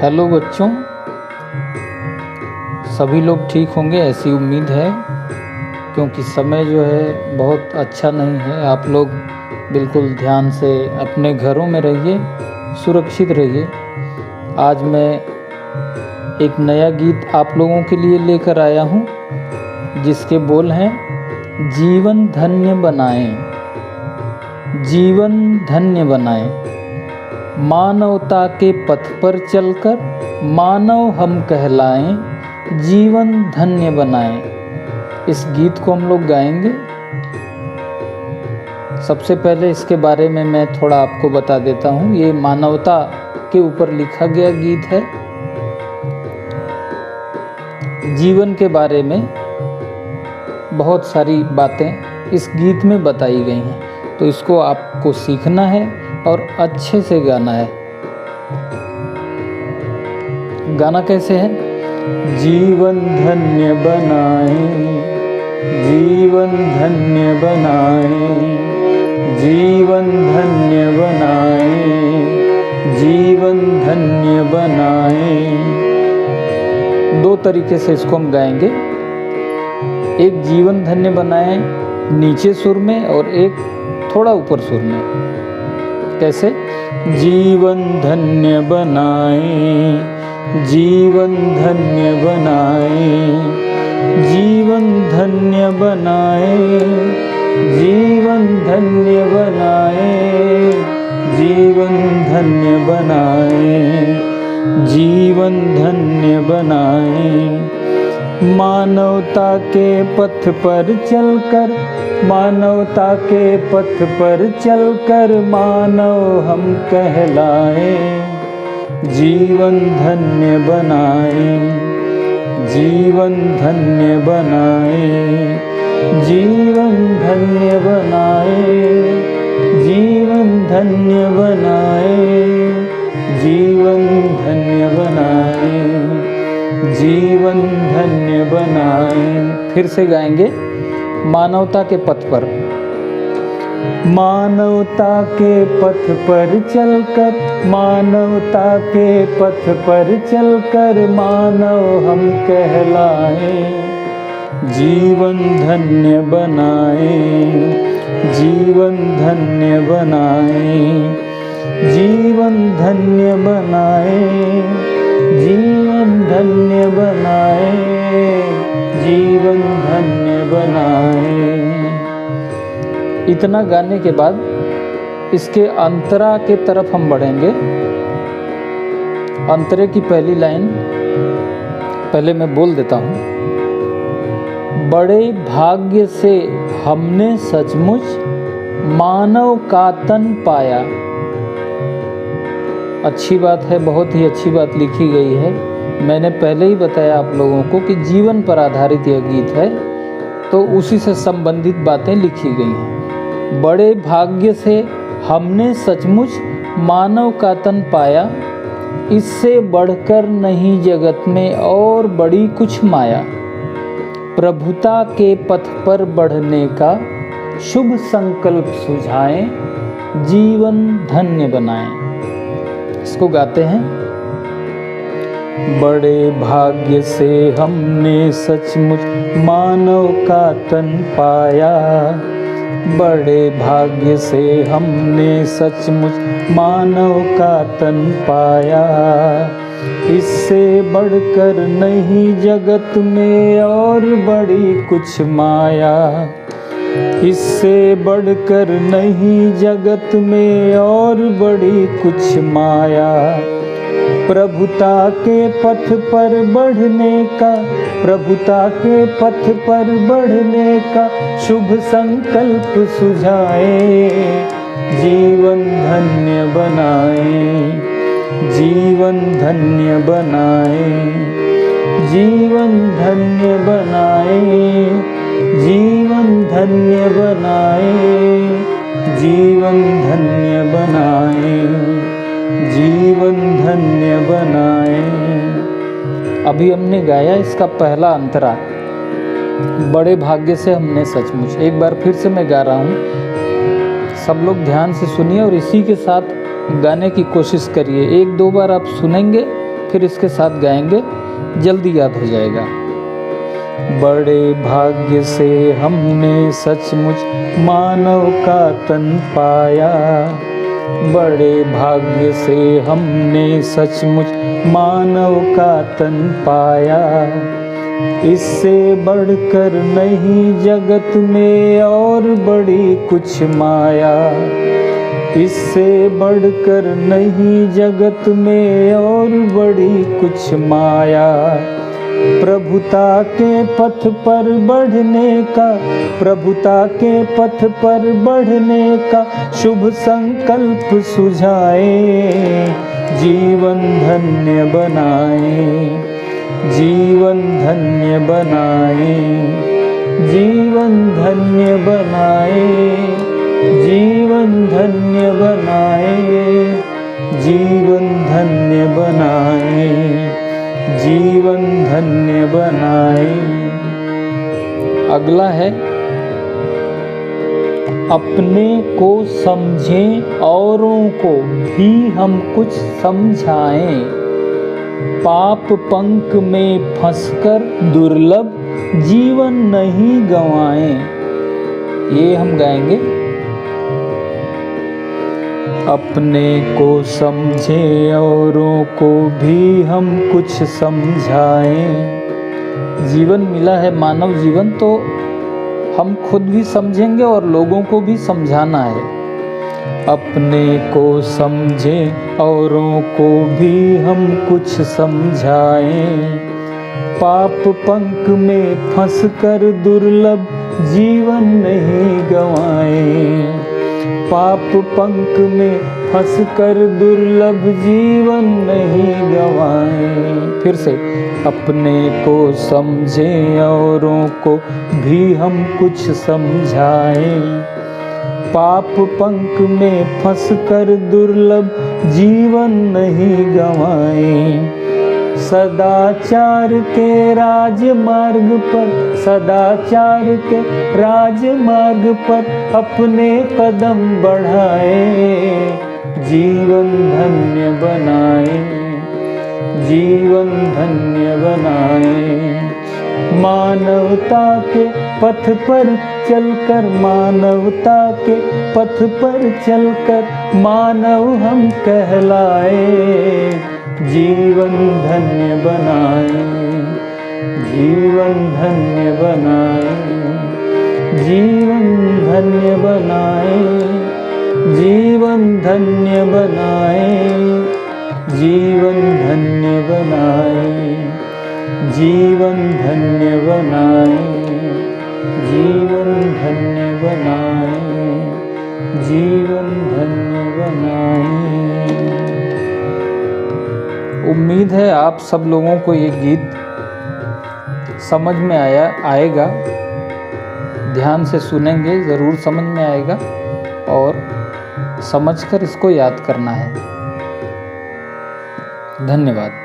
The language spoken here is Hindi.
हेलो बच्चों, सभी लोग ठीक होंगे ऐसी उम्मीद है, क्योंकि समय जो है बहुत अच्छा नहीं है। आप लोग बिल्कुल ध्यान से अपने घरों में रहिए, सुरक्षित रहिए। आज मैं एक नया गीत आप लोगों के लिए लेकर आया हूँ, जिसके बोल हैं जीवन धन्य बनाएं, जीवन धन्य बनाएं। मानवता के पथ पर चलकर मानव हम कहलाएं, जीवन धन्य बनाएं। इस गीत को हम लोग गाएंगे। सबसे पहले इसके बारे में मैं थोड़ा आपको बता देता हूँ। ये मानवता के ऊपर लिखा गया गीत है। जीवन के बारे में बहुत सारी बातें इस गीत में बताई गई हैं, तो इसको आपको सीखना है और अच्छे से गाना है। गाना कैसे है? जीवन धन्य बनाएं, जीवन धन्य बनाएं, जीवन धन्य बनाएं, जीवन धन्य बनाएं। दो तरीके से इसको हम गाएंगे। एक जीवन धन्य बनाएं नीचे सुर में और एक थोड़ा ऊपर सुर में। कैसे? जीवन धन्य बनाएं, जीवन धन्य बनाएं, जीवन धन्य बनाएं, जीवन धन्य बनाएं, जीवन धन्य बनाएं, जीवन धन्य बनाएं। मानवता के पथ पर चलकर, मानवता के पथ पर चलकर मानव हम कहलाएं, जीवन धन्य बनाएं, जीवन धन्य बनाएं, जीवन धन्य बनाएं, जीवन धन्य बनाएं, जीवन धन्य बनाएं, जीवन धन्य बनाएं। फिर से गाएंगे। मानवता के पथ पर, मानवता के पथ पर चलकर, मानवता के पथ पर चलकर मानव हम कहलाएं, जीवन धन्य बनाएं, जीवन धन्य बनाएं, जीवन धन्य बनाएं, जीवन धन्य बनाएं, जीवन धन्य बनाएं। इतना गाने के बाद इसके अंतरा के तरफ हम बढ़ेंगे। अंतरे की पहली लाइन पहले मैं बोल देता हूँ। बड़े भाग्य से हमने सचमुच मानव का तन पाया। अच्छी बात है, बहुत ही अच्छी बात लिखी गई है। मैंने पहले ही बताया आप लोगों को कि जीवन पर आधारित यह गीत है, तो उसी से संबंधित बातें लिखी गई हैं। बड़े भाग्य से हमने सचमुच मानव का तन पाया, इससे बढ़कर नहीं जगत में और बड़ी कुछ माया। प्रभुता के पथ पर बढ़ने का शुभ संकल्प सुझाएं, जीवन धन्य बनाएं। इसको गाते हैं। बड़े भाग्य से हमने सचमुच मानव का तन पाया, बड़े भाग्य से हमने सचमुच मानव का तन पाया, इससे बढ़कर नहीं जगत में और बड़ी कुछ माया, इससे बढ़कर नहीं जगत में और बड़ी कुछ माया। प्रभुता के पथ पर बढ़ने का, प्रभुता के पथ पर बढ़ने का शुभ संकल्प सुझाए, जीवन धन्य बनाए, जीवन धन्य बनाए, जीवन धन्य बनाए, जीवन धन्य बनाए, जीवन धन्य बनाए, जीवन धन्य बनाए। अभी हमने गाया इसका पहला अंतरा, बड़े भाग्य से हमने सचमुच। एक बार फिर से मैं गा रहा हूँ, सब लोग ध्यान से सुनिए और इसी के साथ गाने की कोशिश करिए। एक दो बार आप सुनेंगे फिर इसके साथ गाएंगे, जल्दी याद हो जाएगा। बड़े भाग्य से हमने सचमुच मानव का तन पाया, बड़े भाग्य से हमने सचमुच मानव का तन पाया। इससे बढ़कर नहीं जगत में और बड़ी कुछ माया, इससे बढ़कर नहीं जगत में और बड़ी कुछ माया। प्रभुता के पथ पर बढ़ने का, प्रभुता के पथ पर बढ़ने का शुभ संकल्प सुझाए, जीवन धन्य बनाए, जीवन धन्य बनाए, जीवन धन्य बनाए, जीवन धन्य बनाए, जीवन धन्य बनाए, जीवन धन्य बनाए। अगला है, अपने को समझें औरों को भी हम कुछ समझाएं, पाप पंख में फंसकर दुर्लभ जीवन नहीं गंवाएं। ये हम गाएंगे। अपने को समझें औरों को भी हम कुछ समझाएं। जीवन मिला है मानव जीवन, तो हम खुद भी समझेंगे और लोगों को भी समझाना है। अपने को समझें औरों को भी हम कुछ समझाएं, पाप पंख में फंसकर दुर्लभ जीवन नहीं गंवाएं, पाप पंख में फंसकर दुर्लभ जीवन नहीं गंवाएं। फिर से, अपने को समझें औरों को भी हम कुछ समझाएं, पाप पंख में फंसकर दुर्लभ जीवन नहीं गंवाएं। सदाचार के राजमार्ग पर, सदाचार के राजमार्ग पर अपने कदम बढ़ाए, जीवन धन्य बनाए, जीवन धन्य बनाए। मानवता के पथ पर चलकर, मानवता के पथ पर चलकर मानव हम कहलाए, जीवन धन्य बनाए, जीवन धन्य बनाए, जीवन धन्य बनाए, जीवन धन्य बनाए, जीवन धन्य बनाए, जीवन धन्य बनाए, जीवन धन्य बनाए, जीवन धन्य बनाए। उम्मीद है आप सब लोगों को ये गीत समझ में आएगा। ध्यान से सुनेंगे ज़रूर समझ में आएगा और समझकर इसको याद करना है। धन्यवाद।